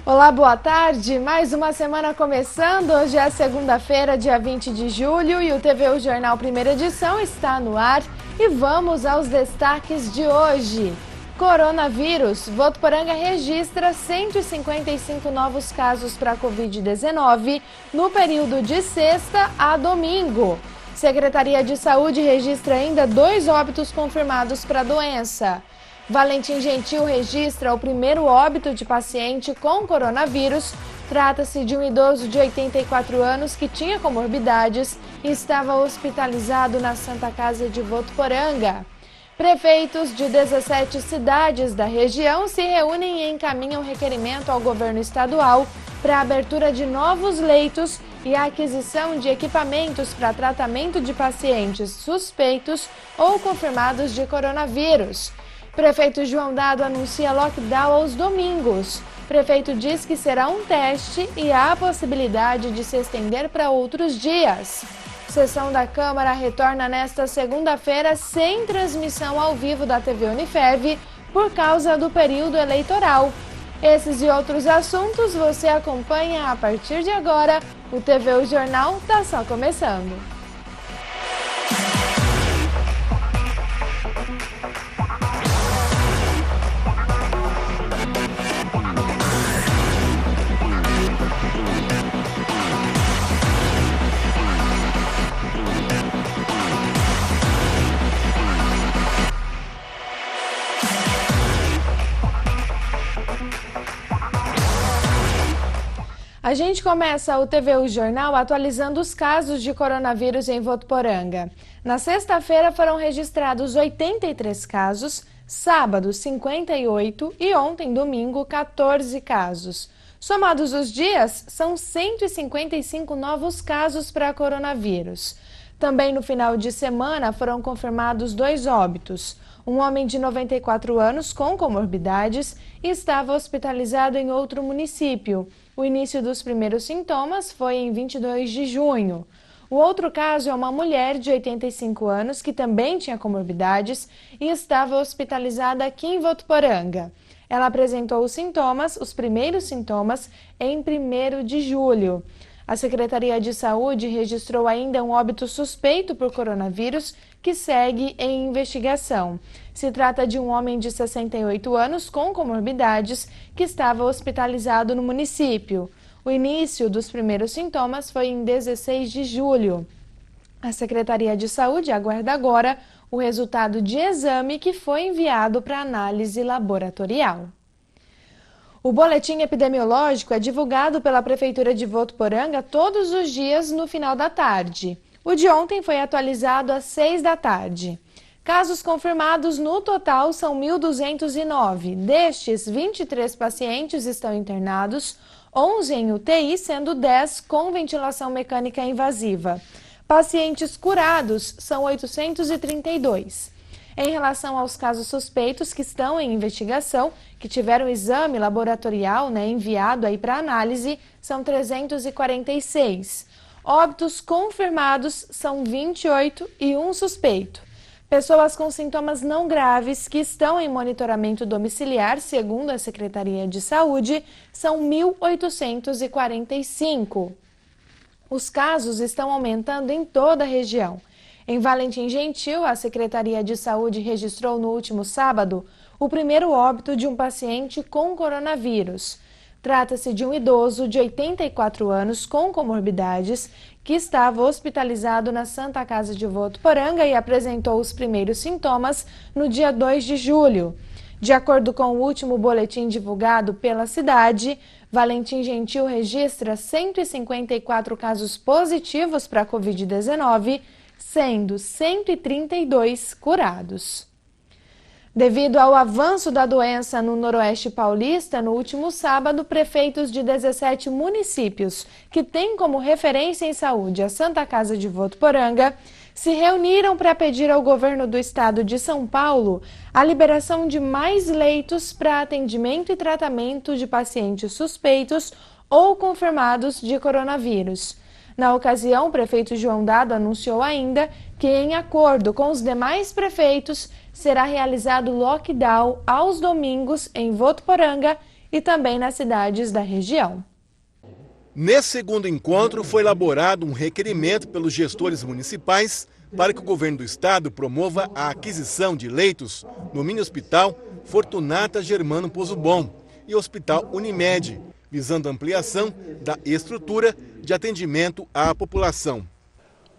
Olá, boa tarde. Mais uma semana começando. Hoje é segunda-feira, dia 20 de julho e o TVU Jornal Primeira Edição está no ar. E vamos aos destaques de hoje. Coronavírus. Votuporanga registra 155 novos casos para Covid-19 no período de sexta a domingo. Secretaria de Saúde registra ainda 2 óbitos confirmados para a doença. Valentim Gentil registra o primeiro óbito de paciente com coronavírus. Trata-se de um idoso de 84 anos que tinha comorbidades e estava hospitalizado na Santa Casa de Votuporanga. Prefeitos de 17 cidades da região se reúnem e encaminham requerimento ao governo estadual para a abertura de novos leitos e a aquisição de equipamentos para tratamento de pacientes suspeitos ou confirmados de coronavírus. Prefeito João Dado anuncia lockdown aos domingos. Prefeito diz que será um teste e há a possibilidade de se estender para outros dias. Sessão da Câmara retorna nesta segunda-feira sem transmissão ao vivo da TV Unifev por causa do período eleitoral. Esses e outros assuntos você acompanha a partir de agora. O TVU Jornal está só começando. A gente começa o TVU Jornal atualizando os casos de coronavírus em Votuporanga. Na sexta-feira foram registrados 83 casos, sábado 58 e ontem, domingo, 14 casos. Somados os dias, são 155 novos casos para coronavírus. Também no final de semana foram confirmados 2 óbitos. Um homem de 94 anos com comorbidades estava hospitalizado em outro município. O início dos primeiros sintomas foi em 22 de junho. O outro caso é uma mulher de 85 anos que também tinha comorbidades e estava hospitalizada aqui em Votuporanga. Ela apresentou os primeiros sintomas, em 1º de julho. A Secretaria de Saúde registrou ainda um óbito suspeito por coronavírus que segue em investigação. Se trata de um homem de 68 anos com comorbidades que estava hospitalizado no município. O início dos primeiros sintomas foi em 16 de julho. A Secretaria de Saúde aguarda agora o resultado de exame que foi enviado para análise laboratorial. O boletim epidemiológico é divulgado pela Prefeitura de Votuporanga todos os dias no final da tarde. O de ontem foi atualizado às 6 da tarde. Casos confirmados no total são 1.209. Destes, 23 pacientes estão internados, 11 em UTI, sendo 10 com ventilação mecânica invasiva. Pacientes curados são 832. Em relação aos casos suspeitos que estão em investigação, que tiveram exame laboratorial enviado para análise, são 346. Óbitos confirmados são 28 e 1 suspeito. Pessoas com sintomas não graves que estão em monitoramento domiciliar, segundo a Secretaria de Saúde, são 1.845. Os casos estão aumentando em toda a região. Em Valentim Gentil, a Secretaria de Saúde registrou no último sábado o primeiro óbito de um paciente com coronavírus. Trata-se de um idoso de 84 anos com comorbidades que estava hospitalizado na Santa Casa de Votuporanga e apresentou os primeiros sintomas no dia 2 de julho. De acordo com o último boletim divulgado pela cidade, Valentim Gentil registra 154 casos positivos para a Covid-19, sendo 132 curados. Devido ao avanço da doença no Noroeste Paulista, no último sábado, prefeitos de 17 municípios, que têm como referência em saúde a Santa Casa de Votuporanga, se reuniram para pedir ao governo do estado de São Paulo a liberação de mais leitos para atendimento e tratamento de pacientes suspeitos ou confirmados de coronavírus. Na ocasião, o prefeito João Dado anunciou ainda que, em acordo com os demais prefeitos, será realizado lockdown aos domingos em Votuporanga e também nas cidades da região. Nesse segundo encontro, foi elaborado um requerimento pelos gestores municipais para que o governo do estado promova a aquisição de leitos no mini hospital Fortunata Germano Pozobon e Hospital Unimed, visando a ampliação da estrutura de atendimento à população.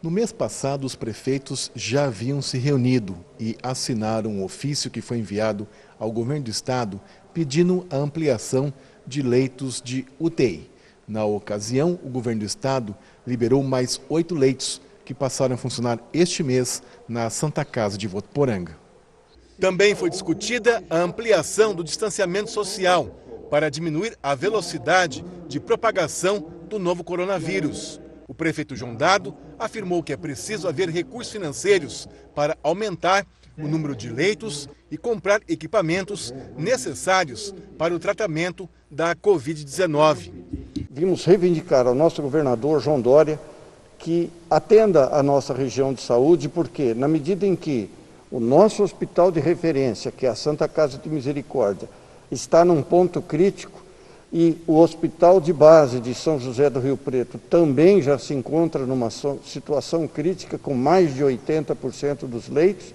No mês passado, os prefeitos já haviam se reunido e assinaram um ofício que foi enviado ao governo do estado pedindo a ampliação de leitos de UTI. Na ocasião, o governo do estado liberou mais 8 leitos que passaram a funcionar este mês na Santa Casa de Votuporanga. Também foi discutida a ampliação do distanciamento social para diminuir a velocidade de propagação do novo coronavírus. O prefeito João Dado afirmou que é preciso haver recursos financeiros para aumentar o número de leitos e comprar equipamentos necessários para o tratamento da Covid-19. Vimos reivindicar ao nosso governador João Dória que atenda a nossa região de saúde, porque na medida em que o nosso hospital de referência, que é a Santa Casa de Misericórdia, está num ponto crítico e o hospital de base de São José do Rio Preto também já se encontra numa situação crítica com mais de 80% dos leitos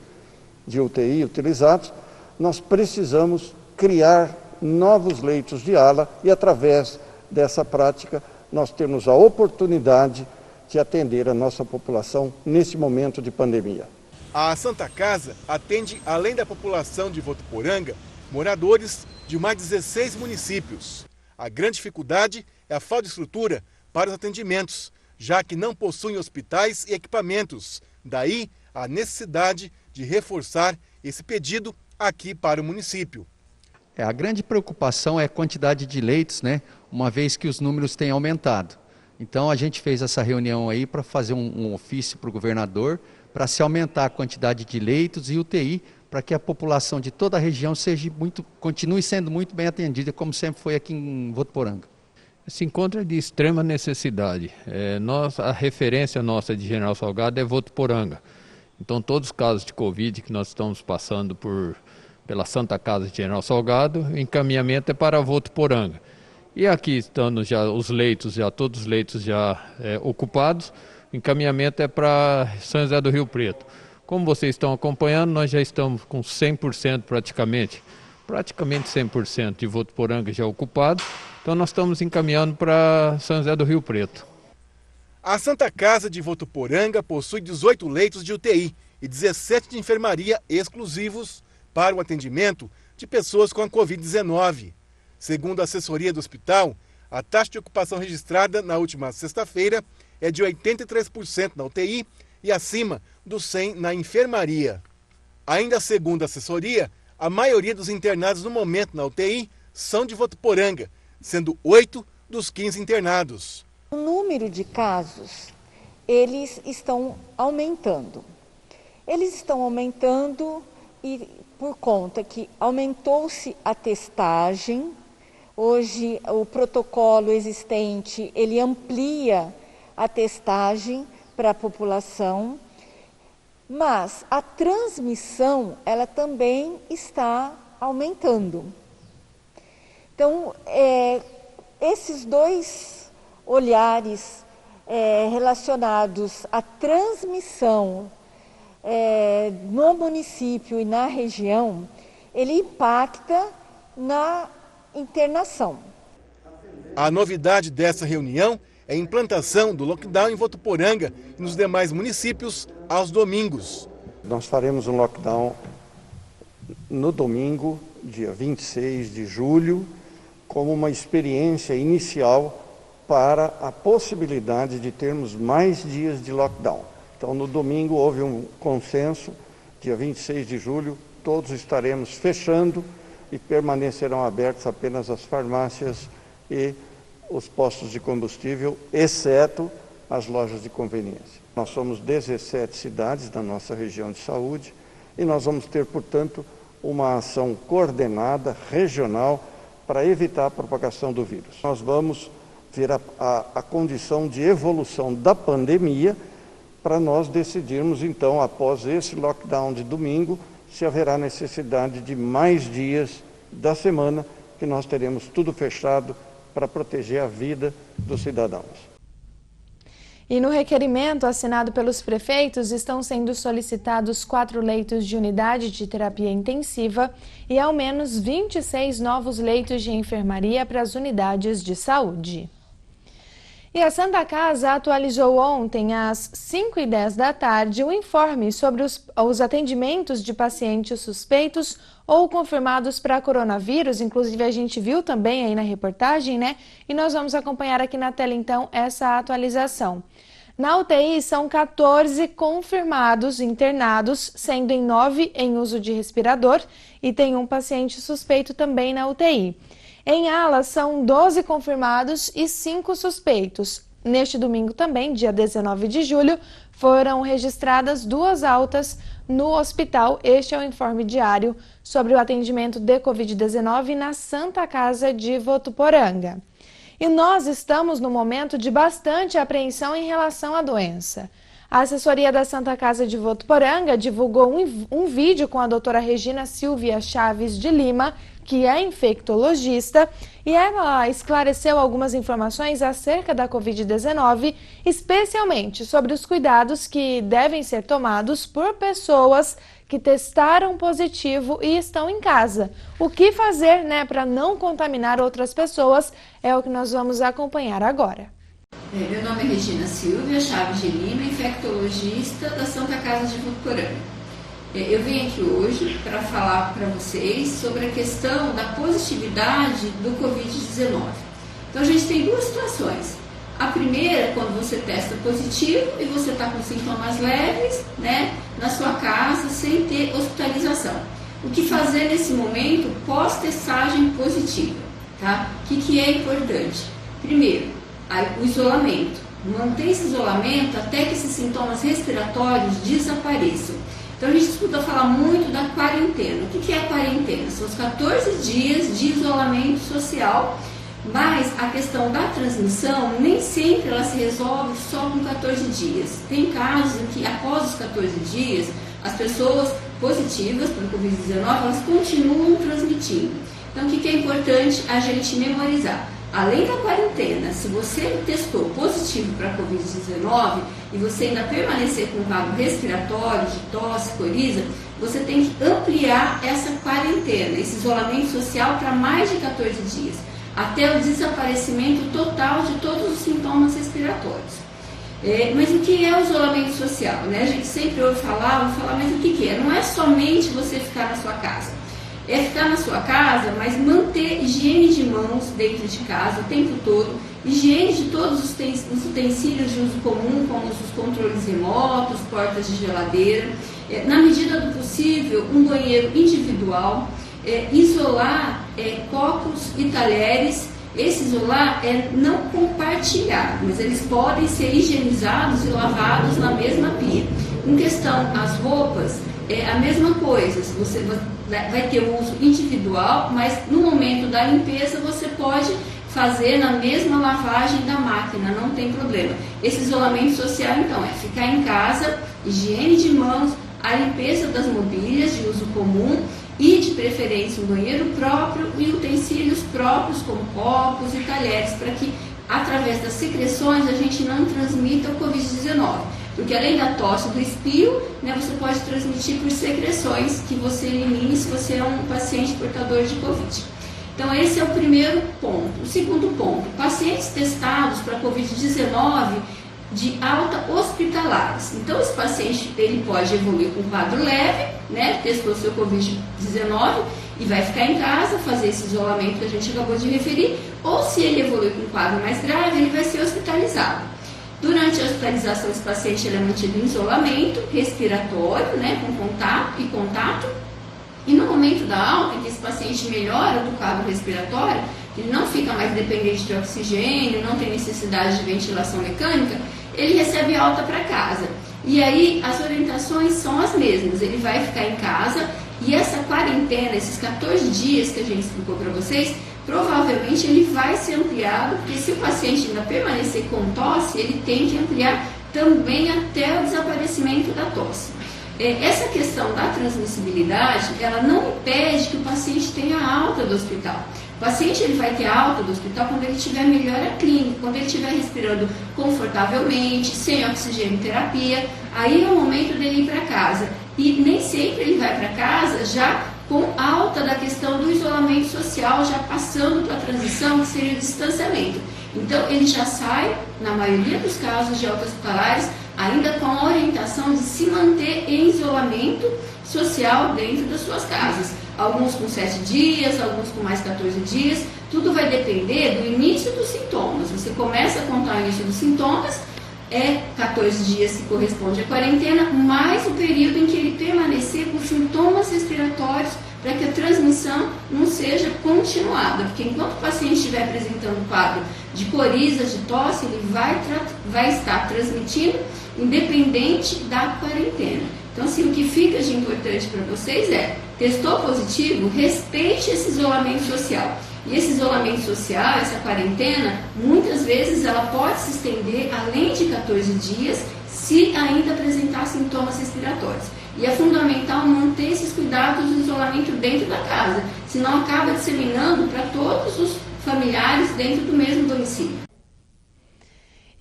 de UTI utilizados, nós precisamos criar novos leitos de ala e através dessa prática nós temos a oportunidade de atender a nossa população nesse momento de pandemia. A Santa Casa atende, além da população de Votuporanga, moradores de mais 16 municípios. A grande dificuldade é a falta de estrutura para os atendimentos, já que não possuem hospitais e equipamentos. Daí a necessidade de reforçar esse pedido aqui para o município. A grande preocupação é a quantidade de leitos, né? Uma vez que os números têm aumentado. Então a gente fez essa reunião aí para fazer um ofício para o governador para se aumentar a quantidade de leitos e UTI para que a população de toda a região continue sendo muito bem atendida, como sempre foi aqui em Votuporanga. Esse encontro é de extrema necessidade. A referência nossa de General Salgado é Votuporanga. Então todos os casos de Covid que nós estamos passando pela Santa Casa de General Salgado, o encaminhamento é para Votuporanga. E aqui estando já os leitos, todos os leitos já ocupados, o encaminhamento é para São José do Rio Preto. Como vocês estão acompanhando, nós já estamos com 100% praticamente 100% de Votuporanga já ocupado, então nós estamos encaminhando para São José do Rio Preto. A Santa Casa de Votuporanga possui 18 leitos de UTI e 17 de enfermaria exclusivos para o atendimento de pessoas com a Covid-19. Segundo a assessoria do hospital, a taxa de ocupação registrada na última sexta-feira é de 83% na UTI e acima dos 100% na enfermaria. Ainda segundo a assessoria, a maioria dos internados no momento na UTI são de Votuporanga, sendo 8 dos 15 internados. O número de casos, eles estão aumentando. Eles estão aumentando e por conta que aumentou-se a testagem. Hoje o protocolo existente, ele amplia a testagem para a população, mas a transmissão, ela também está aumentando. Então, esses dois olhares relacionados à transmissão no município e na região, ele impacta na internação. A novidade dessa reunião é a implantação do lockdown em Votuporanga e nos demais municípios aos domingos. Nós faremos um lockdown no domingo, dia 26 de julho, como uma experiência inicial para a possibilidade de termos mais dias de lockdown. Então, no domingo houve um consenso, dia 26 de julho, todos estaremos fechando e permanecerão abertos apenas as farmácias e os postos de combustível, exceto as lojas de conveniência. Nós somos 17 cidades da nossa região de saúde e nós vamos ter, portanto, uma ação coordenada, regional, para evitar a propagação do vírus. Nós vamos ver a condição de evolução da pandemia para nós decidirmos, então, após esse lockdown de domingo, se haverá necessidade de mais dias da semana que nós teremos tudo fechado para proteger a vida dos cidadãos. E no requerimento assinado pelos prefeitos estão sendo solicitados 4 leitos de unidade de terapia intensiva e ao menos 26 novos leitos de enfermaria para as unidades de saúde. E a Santa Casa atualizou ontem, às 5h10 da tarde, o informe sobre os atendimentos de pacientes suspeitos ou confirmados para coronavírus. Inclusive, a gente viu também aí na reportagem, né? E nós vamos acompanhar aqui na tela, então, essa atualização. Na UTI, são 14 confirmados internados, sendo 9 em uso de respirador e tem um paciente suspeito também na UTI. Em alas, são 12 confirmados e 5 suspeitos. Neste domingo também, dia 19 de julho, foram registradas 2 altas no hospital. Este é o informe diário sobre o atendimento de Covid-19 na Santa Casa de Votuporanga. E nós estamos num momento de bastante apreensão em relação à doença. A assessoria da Santa Casa de Votuporanga divulgou um vídeo com a doutora Regina Silvia Chaves de Lima, que é infectologista, e ela esclareceu algumas informações acerca da Covid-19, especialmente sobre os cuidados que devem ser tomados por pessoas que testaram positivo e estão em casa. O que fazer, né, para não contaminar outras pessoas é o que nós vamos acompanhar agora. Meu nome é Regina Silvia Chaves de Lima, infectologista da Santa Casa de Votuporanga. Eu vim aqui hoje para falar para vocês sobre a questão da positividade do Covid-19. Então a gente tem 2 situações. A primeira, quando você testa positivo e você está com sintomas leves, né, na sua casa, sem ter hospitalização. O que fazer nesse momento pós-testagem positiva, tá? O que é importante? Primeiro, o isolamento. Manter esse isolamento até que esses sintomas respiratórios desapareçam. Então a gente escuta falar muito da quarentena. O que é a quarentena? São os 14 dias de isolamento social, mas a questão da transmissão nem sempre ela se resolve só com 14 dias. Tem casos em que após os 14 dias, as pessoas positivas para o Covid-19, elas continuam transmitindo. Então o que é importante a gente memorizar? Além da quarentena, se você testou positivo para a Covid-19 e você ainda permanecer com um quadro respiratório, de tosse, coriza, você tem que ampliar essa quarentena, esse isolamento social para mais de 14 dias, até o desaparecimento total de todos os sintomas respiratórios. Mas o que é o isolamento social? Né? A gente sempre ouve falar, mas o que é? Não é somente você ficar na sua casa. É ficar na sua casa, mas manter higiene de mãos dentro de casa o tempo todo, higiene de todos os utensílios de uso comum, como os controles remotos, portas de geladeira, na medida do possível, um banheiro individual, isolar copos e talheres. Esse isolar é não compartilhar, mas eles podem ser higienizados e lavados na mesma pia. Em questão às roupas, é a mesma coisa, você vai ter o uso individual, mas no momento da limpeza você pode fazer na mesma lavagem da máquina, não tem problema. Esse isolamento social, então, é ficar em casa, higiene de mãos, a limpeza das mobílias de uso comum e, de preferência, um banheiro próprio e utensílios próprios, como copos e talheres, para que, através das secreções, a gente não transmita o Covid-19. Porque além da tosse, do espirro, né, você pode transmitir por secreções que você elimine se você é um paciente portador de Covid. Então esse é o primeiro ponto. O segundo ponto, pacientes testados para Covid-19 de alta hospitalares. Então esse paciente ele pode evoluir com um quadro leve, né, testou seu Covid-19 e vai ficar em casa, fazer esse isolamento que a gente acabou de referir, ou se ele evoluir com um quadro mais grave, ele vai ser hospitalizado. Durante a hospitalização, esse paciente ele é mantido em isolamento respiratório, né, com contato, e no momento da alta, que esse paciente melhora do quadro respiratório, ele não fica mais dependente de oxigênio, não tem necessidade de ventilação mecânica, ele recebe alta para casa. E aí as orientações são as mesmas, ele vai ficar em casa e essa quarentena, esses 14 dias que a gente explicou para vocês, provavelmente ele vai ser ampliado, porque se o paciente ainda permanecer com tosse, ele tem que ampliar também até o desaparecimento da tosse. Essa questão da transmissibilidade, ela não impede que o paciente tenha alta do hospital, O paciente ele vai ter alta do hospital quando ele tiver melhora clínica, quando ele estiver respirando confortavelmente, sem oxigênio terapia, aí é o momento dele ir para casa. E nem sempre ele vai para casa já com alta da questão do isolamento social, já passando para a transição, que seria o distanciamento. Então, ele já sai, na maioria dos casos de alta hospitalares, ainda com a orientação de se manter em isolamento social dentro das suas casas. Alguns com 7 dias, alguns com mais 14 dias, tudo vai depender do início dos sintomas. Você começa a contar o início dos sintomas, 14 dias que corresponde à quarentena, mais o período em que ele permanecer com sintomas respiratórios, para que a transmissão não seja continuada, porque enquanto o paciente estiver apresentando quadro de coriza, de tosse, ele vai estar transmitindo independente da quarentena. Então, assim, o que fica de importante para vocês testou positivo, respeite esse isolamento social. E esse isolamento social, essa quarentena, muitas vezes ela pode se estender além de 14 dias, se ainda apresentar sintomas respiratórios. E é fundamental manter esses cuidados de isolamento dentro da casa, senão acaba disseminando para todos os familiares dentro do mesmo domicílio.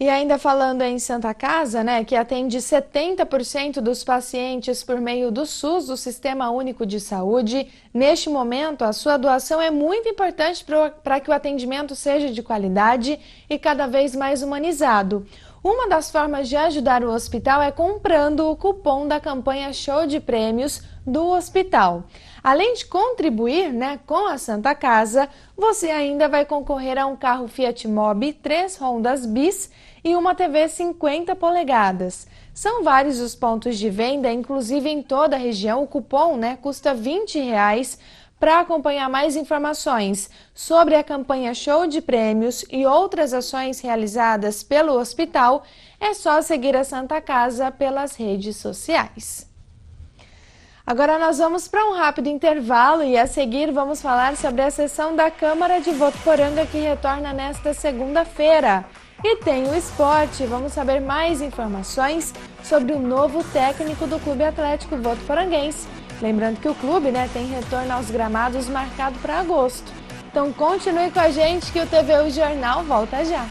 E ainda falando em Santa Casa, que atende 70% dos pacientes por meio do SUS, do Sistema Único de Saúde, neste momento a sua doação é muito importante para que o atendimento seja de qualidade e cada vez mais humanizado. Uma das formas de ajudar o hospital é comprando o cupom da campanha Show de Prêmios do hospital. Além de contribuir com a Santa Casa, você ainda vai concorrer a um carro Fiat Mobi, 3 Hondas Bis e uma TV 50 polegadas. São vários os pontos de venda, inclusive em toda a região. O cupom custa R$20. Para acompanhar mais informações sobre a campanha Show de Prêmios e outras ações realizadas pelo hospital, é só seguir a Santa Casa pelas redes sociais. Agora nós vamos para um rápido intervalo e a seguir vamos falar sobre a sessão da Câmara de Votuporanga que retorna nesta segunda-feira. E tem o esporte, vamos saber mais informações sobre o novo técnico do Clube Atlético Votuporanguense. Lembrando que o clube tem retorno aos gramados marcado para agosto. Então continue com a gente que o TVU Jornal volta já.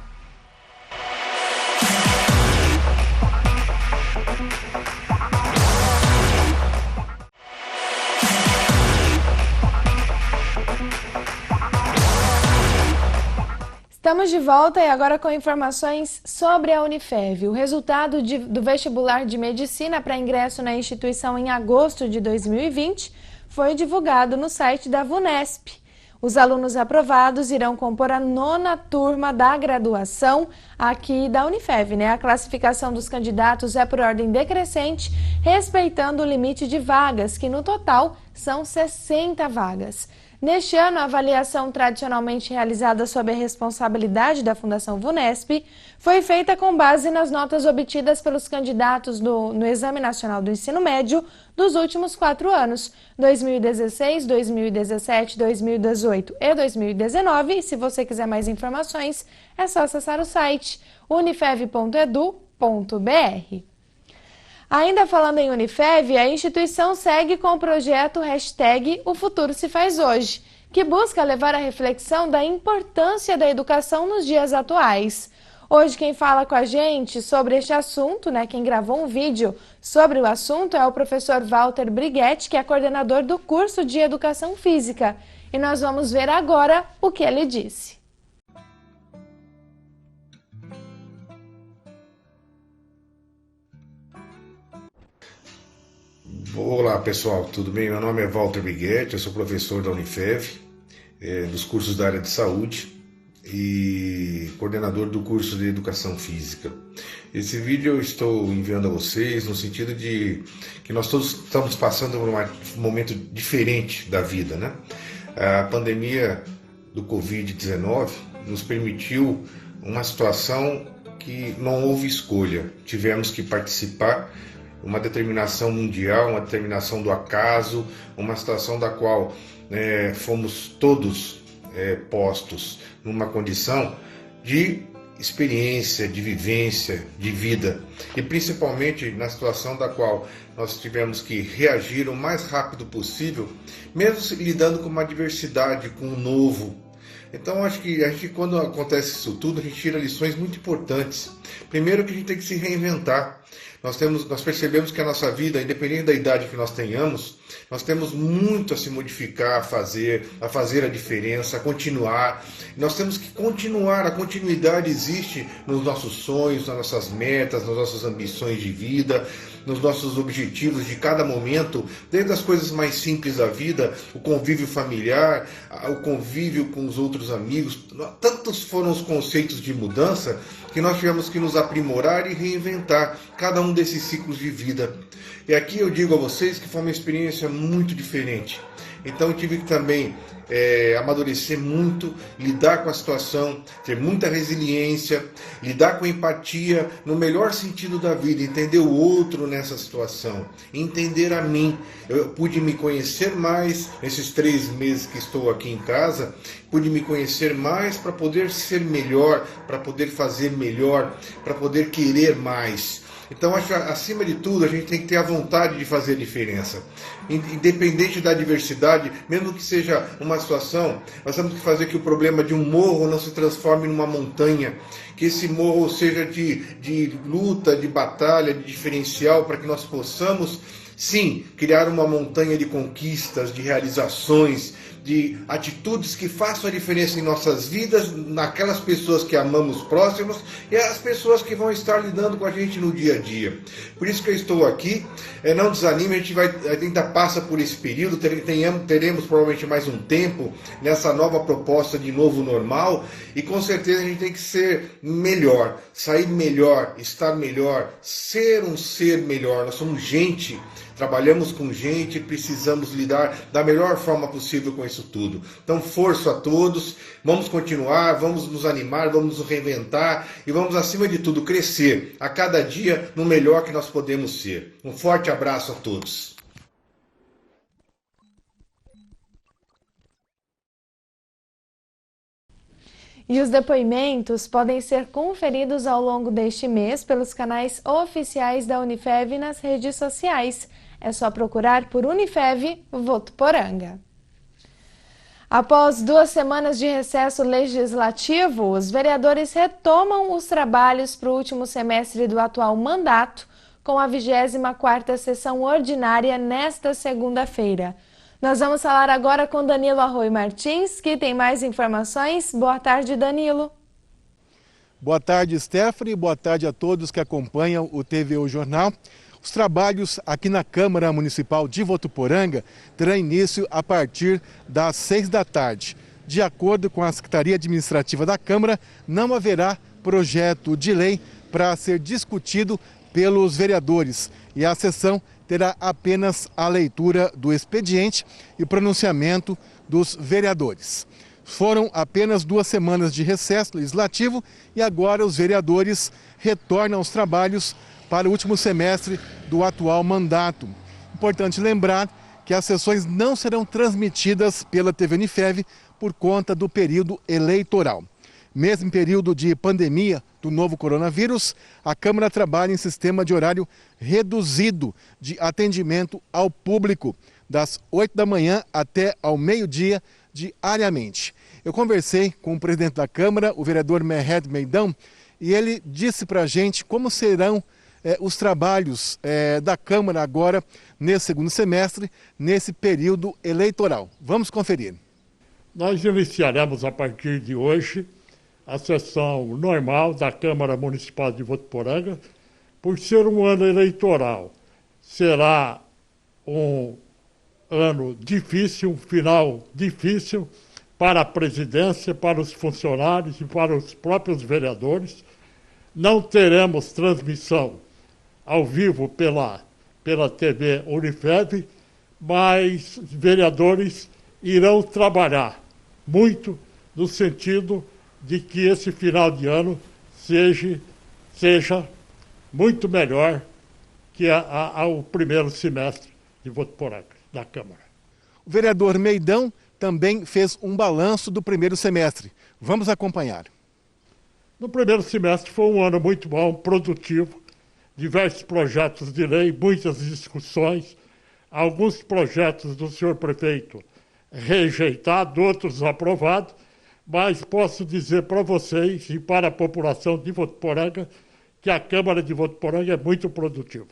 Estamos de volta e agora com informações sobre a Unifev. O resultado do vestibular de medicina para ingresso na instituição em agosto de 2020 foi divulgado no site da VUNESP. Os alunos aprovados irão compor a 9ª turma da graduação aqui da Unifev. A classificação dos candidatos é por ordem decrescente, respeitando o limite de vagas, que no total são 60 vagas. Neste ano, a avaliação tradicionalmente realizada sob a responsabilidade da Fundação VUNESP foi feita com base nas notas obtidas pelos candidatos no Exame Nacional do Ensino Médio dos últimos 4 anos, 2016, 2017, 2018 e 2019. E se você quiser mais informações, é só acessar o site unifev.edu.br. Ainda falando em Unifev, a instituição segue com o projeto #O Futuro se Faz Hoje, que busca levar a reflexão da importância da educação nos dias atuais. Hoje quem fala com a gente sobre este assunto, quem gravou um vídeo sobre o assunto é o professor Walter Briguetti, que é coordenador do curso de Educação Física. E nós vamos ver agora o que ele disse. Olá pessoal, tudo bem? Meu nome é Walter Briguetti, eu sou professor da Unifev, dos cursos da área de saúde e coordenador do curso de Educação Física. Esse vídeo eu estou enviando a vocês no sentido de que nós todos estamos passando por um momento diferente da vida, A pandemia do Covid-19 nos permitiu uma situação que não houve escolha, tivemos que participar, uma determinação mundial, uma determinação do acaso, uma situação da qual fomos todos postos numa condição de experiência, de vivência, de vida, e principalmente na situação da qual nós tivemos que reagir o mais rápido possível, mesmo lidando com uma adversidade, com o novo, Então, acho que quando acontece isso tudo, a gente tira lições muito importantes. Primeiro, que a gente tem que se reinventar. Nós percebemos que a nossa vida, independente da idade que nós tenhamos, nós temos muito a se modificar, a fazer a diferença, a continuar. Nós temos que continuar, a continuidade existe nos nossos sonhos, nas nossas metas, nas nossas ambições de vida, nos nossos objetivos de cada momento, desde as coisas mais simples da vida, o convívio familiar, o convívio com os outros amigos. Tantos foram os conceitos de mudança que nós tivemos que nos aprimorar e reinventar cada um desses ciclos de vida. E aqui eu digo a vocês que foi uma experiência muito diferente. Então eu tive que também amadurecer muito, lidar com a situação, ter muita resiliência, lidar com empatia no melhor sentido da vida, entender o outro nessa situação, entender a mim. Eu pude me conhecer mais nesses 3 meses que estou aqui em casa, pude me conhecer mais para poder ser melhor, para poder fazer melhor, para poder querer mais. Então, acho que, acima de tudo, a gente tem que ter a vontade de fazer a diferença. Independente da adversidade, mesmo que seja uma situação, nós temos que fazer que o problema de um morro não se transforme numa montanha, que esse morro seja de luta, de batalha, de diferencial, para que nós possamos, sim, criar uma montanha de conquistas, de realizações, de atitudes que façam a diferença em nossas vidas, naquelas pessoas que amamos próximas e as pessoas que vão estar lidando com a gente no dia a dia. Por isso que eu estou aqui, não desanime, a gente ainda passa por esse período, teremos provavelmente mais um tempo nessa nova proposta de novo normal e com certeza a gente tem que ser melhor, sair melhor, estar melhor, ser um ser melhor. Nós somos gente, trabalhamos com gente, precisamos lidar da melhor forma possível com isso tudo. Então, força a todos, vamos continuar, vamos nos animar, vamos nos reinventar e vamos, acima de tudo, crescer a cada dia no melhor que nós podemos ser. Um forte abraço a todos. E os depoimentos podem ser conferidos ao longo deste mês pelos canais oficiais da Unifev nas redes sociais. É só procurar por Unifev Votuporanga. Após 2 semanas de recesso legislativo, os vereadores retomam os trabalhos para o último semestre do atual mandato, com a 24ª sessão ordinária nesta segunda-feira. Nós vamos falar agora com Danilo Arroio Martins, que tem mais informações. Boa tarde, Danilo. Boa tarde, Stephanie. Boa tarde a todos que acompanham o TVU Jornal. Os trabalhos aqui na Câmara Municipal de Votuporanga terão início a partir das 6 da tarde. De acordo com a Secretaria Administrativa da Câmara, não haverá projeto de lei para ser discutido pelos vereadores e a sessão terá apenas a leitura do expediente e o pronunciamento dos vereadores. Foram apenas 2 semanas de recesso legislativo e agora os vereadores retornam aos trabalhos para o último semestre do atual mandato. Importante lembrar que as sessões não serão transmitidas pela TV Unifev por conta do período eleitoral. Mesmo em período de pandemia do novo coronavírus, a Câmara trabalha em sistema de horário reduzido de atendimento ao público, das 8 da manhã até ao meio-dia diariamente. Eu conversei com o presidente da Câmara, o vereador Mehed Meidão, e ele disse para a gente como serão os trabalhos da Câmara agora, nesse segundo semestre, nesse período eleitoral. Vamos conferir. Nós iniciaremos a partir de hoje a sessão normal da Câmara Municipal de Votuporanga, por ser um ano eleitoral. Será um ano difícil, um final difícil para a presidência, para os funcionários e para os próprios vereadores. Não teremos transmissão ao vivo pela TV Unifev, mas os vereadores irão trabalhar muito no sentido de que esse final de ano seja muito melhor que o primeiro semestre de Votuporanga, da Câmara. O vereador Meidão também fez um balanço do primeiro semestre. Vamos acompanhar. No primeiro semestre foi um ano muito bom, produtivo, diversos projetos de lei, muitas discussões, alguns projetos do senhor prefeito rejeitados, outros aprovados, mas posso dizer para vocês e para a população de Votuporanga que a Câmara de Votuporanga é muito produtiva.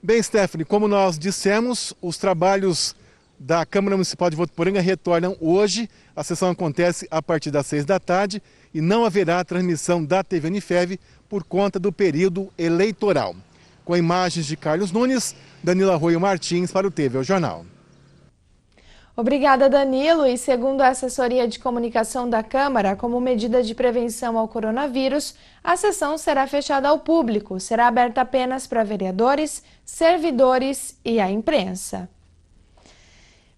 Bem, Stephanie, como nós dissemos, os trabalhos da Câmara Municipal de Votuporanga retornam hoje. A sessão acontece a partir das 6 da tarde e não haverá transmissão da TV Unifev por conta do período eleitoral. Com imagens de Carlos Nunes, Danilo Arroio Martins para o TV Jornal. Obrigada, Danilo. E segundo a assessoria de comunicação da Câmara, como medida de prevenção ao coronavírus, a sessão será fechada ao público, será aberta apenas para vereadores, servidores e a imprensa.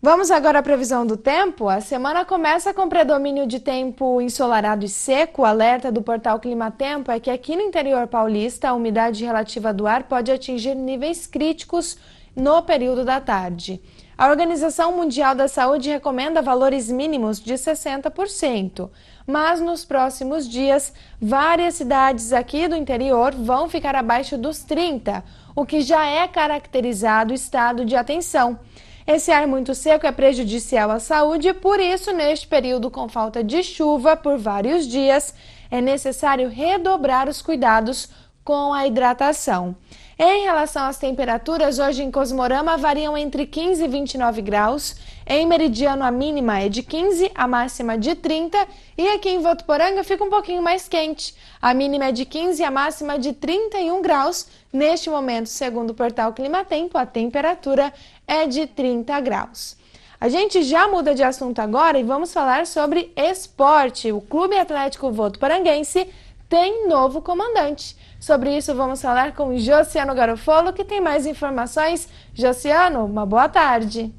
Vamos agora à previsão do tempo. A semana começa com predomínio de tempo ensolarado e seco. O alerta do portal Climatempo é que aqui no interior paulista a umidade relativa do ar pode atingir níveis críticos no período da tarde. A Organização Mundial da Saúde recomenda valores mínimos de 60%, mas nos próximos dias várias cidades aqui do interior vão ficar abaixo dos 30%, o que já é caracterizado estado de atenção. Esse ar muito seco é prejudicial à saúde e, por isso, neste período com falta de chuva por vários dias, é necessário redobrar os cuidados com a hidratação. Em relação às temperaturas, hoje em Cosmorama variam entre 15 e 29 graus. Em Meridiano, a mínima é de 15, a máxima de 30. E aqui em Votuporanga fica um pouquinho mais quente. A mínima é de 15 e a máxima de 31 graus. Neste momento, segundo o portal Climatempo, a temperatura é de 30 graus. A gente já muda de assunto agora e vamos falar sobre esporte. O Clube Atlético Votuporanguense tem novo comandante. Sobre isso vamos falar com Josiano Garofolo, que tem mais informações. Josiano, uma boa tarde.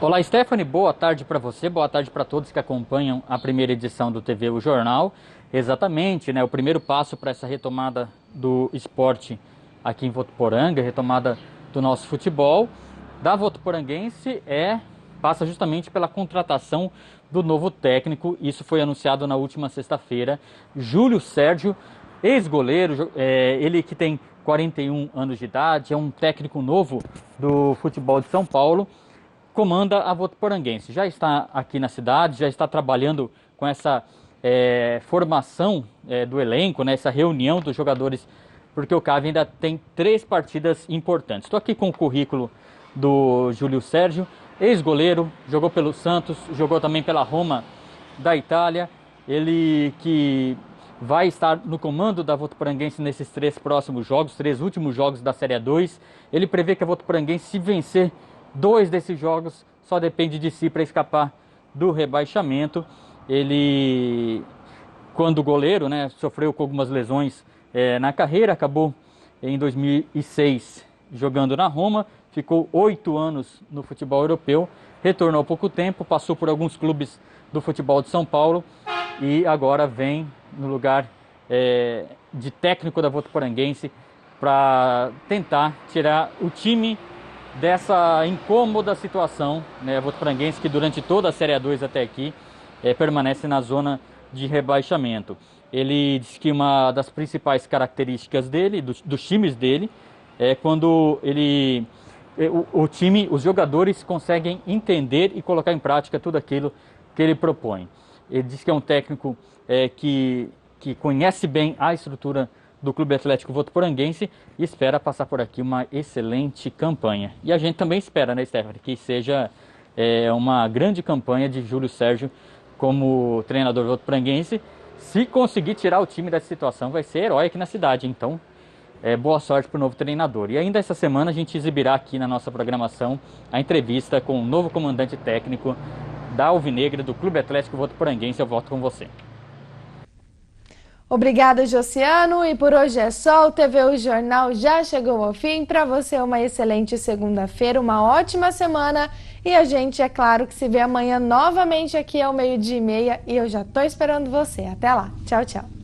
Olá, Stephanie, boa tarde para você, boa tarde para todos que acompanham a primeira edição do TV O Jornal. Exatamente, né, o primeiro passo para essa retomada do esporte aqui em Votuporanga, retomada do nosso futebol, da Votuporanguense, passa justamente pela contratação do novo técnico. Isso foi anunciado na última sexta-feira. Júlio Sérgio, ex-goleiro, ele que tem 41 anos de idade, é um técnico novo do futebol de São Paulo, comanda a Votuporanguense. Já está aqui na cidade, já está trabalhando com essa formação do elenco, né, essa reunião dos jogadores, porque o CAV ainda tem 3 partidas importantes. Estou aqui com o currículo do Júlio Sérgio, ex-goleiro, jogou pelo Santos, jogou também pela Roma da Itália, ele que vai estar no comando da Votuporanguense nesses 3 próximos jogos, 3 últimos jogos da Série A2. Ele prevê que a Votuporanguense, se vencer 2 desses jogos, só depende de si para escapar do rebaixamento. Ele, quando goleiro, né, sofreu com algumas lesões na carreira, acabou em 2006 jogando na Roma, ficou 8 anos no futebol europeu, retornou há pouco tempo, passou por alguns clubes do futebol de São Paulo e agora vem no lugar de técnico da Votuporanguense para tentar tirar o time dessa incômoda situação, né? A Votuporanguense, que durante toda a Série A2 até aqui permanece na zona de rebaixamento. Ele diz que uma das principais características dele, dos times dele, é quando o time, os jogadores conseguem entender e colocar em prática tudo aquilo que ele propõe. Ele diz que é um técnico que conhece bem a estrutura do Clube Atlético Votuporanguense e espera passar por aqui uma excelente campanha. E a gente também espera, né, Stephanie, que seja uma grande campanha de Júlio Sérgio como treinador votuporanguense. Se conseguir tirar o time dessa situação, vai ser herói aqui na cidade. Então, boa sorte para o novo treinador. E ainda essa semana a gente exibirá aqui na nossa programação a entrevista com o novo comandante técnico da Alvinegra do Clube Atlético Votuporanguense. Eu volto com você. Obrigada, Josiano. E por hoje é só. O TV O Jornal já chegou ao fim. Para você, uma excelente segunda-feira, uma ótima semana. E a gente, é claro, que se vê amanhã novamente aqui ao 12:30. E eu já estou esperando você. Até lá. Tchau, tchau.